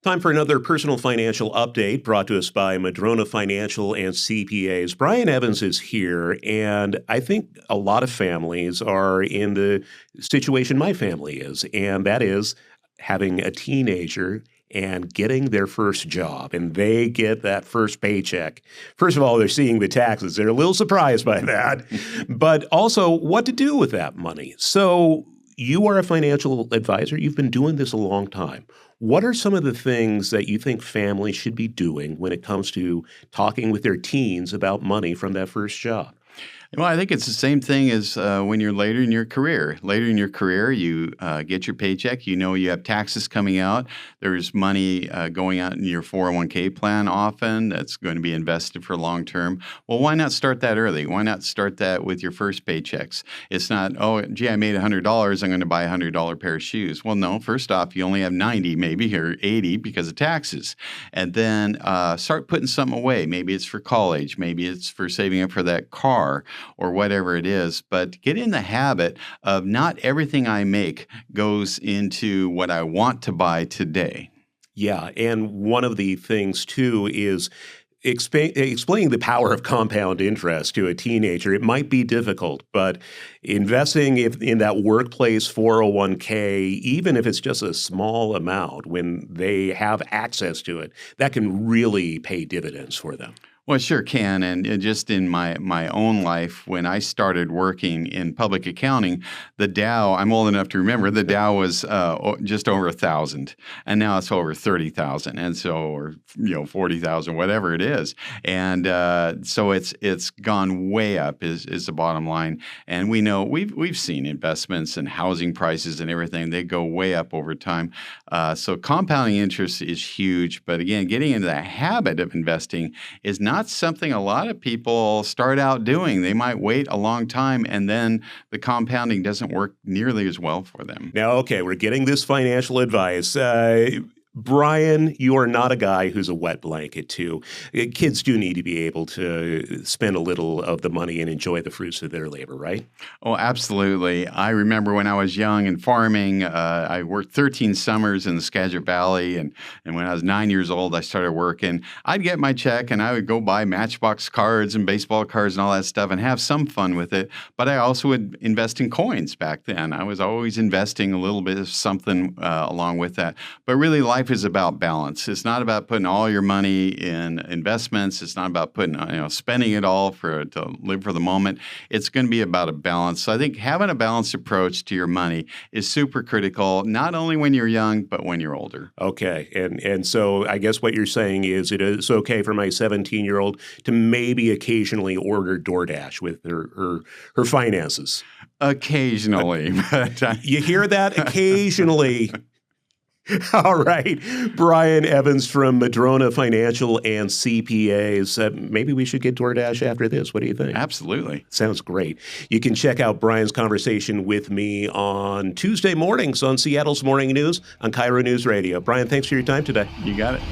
Time for another personal financial update brought to us by Madrona Financial and CPAs. Brian Evans is here, and I think a lot of families are in the situation my family is, and that is having a teenager and getting their first job, and they get that first paycheck. First of all, they're seeing the taxes. They're a little surprised by that, but also what to do with that money. So you are a financial advisor. You've been doing this a long time. What are some of the things that you think families should be doing when it comes to talking with their teens about money from that first job? Well, I think it's the same thing as when you're later in your career. Later in your career, you get your paycheck. You know you have taxes coming out. There's money going out in your 401k plan often that's going to be invested for long term. Well, why not start that early? Why not start that with your first paychecks? It's not, oh, gee, I made $100. I'm going to buy a $100 pair of shoes. Well, no. First off, you only have 90 maybe or 80 because of taxes. And then start putting something away. Maybe it's for college. Maybe it's for saving up for that car, or whatever it is, but get in the habit of not everything I make goes into what I want to buy today. Yeah, and one of the things, too, is explaining the power of compound interest to a teenager. It might be difficult, but investing in that workplace 401k, even if it's just a small amount, when they have access to it, that can really pay dividends for them. Well, it sure can. And just in my own life, when I started working in public accounting, the Dow, I'm old enough to remember, the Dow was just over 1,000, and now it's over 30,000, and so, or 40,000, whatever it is. And so it's gone way up is the bottom line. And we know we've seen investments and housing prices and everything. They go way up over time. So compounding interest is huge. But again, getting into the habit of investing is not something a lot of people start out doing. They might wait a long time, and then the compounding doesn't work nearly as well for them. Now, okay, we're getting this financial advice. Brian, you are not a guy who's a wet blanket, too. Kids do need to be able to spend a little of the money and enjoy the fruits of their labor, right? Oh, absolutely. I remember when I was young and farming, I worked 13 summers in the Skagit Valley, and when I was 9 years old, I started working. I'd get my check, and I would go buy Matchbox cards and baseball cards and all that stuff and have some fun with it, but I also would invest in coins back then. I was always investing a little bit of something along with that. But really, life is about balance. It's not about putting all your money in investments. It's not about spending it all to live for the moment. It's going to be about a balance. So I think having a balanced approach to your money is super critical, not only when you're young, but when you're older. Okay. And so I guess what you're saying is it is okay for my 17-year-old to maybe occasionally order DoorDash with her finances. Occasionally. You hear that? Occasionally. All right. Brian Evans from Madrona Financial and CPAs. Maybe we should get DoorDash after this. What do you think? Absolutely. Sounds great. You can check out Brian's conversation with me on Tuesday mornings on Seattle's Morning News on KIRO News Radio. Brian, thanks for your time today. You got it.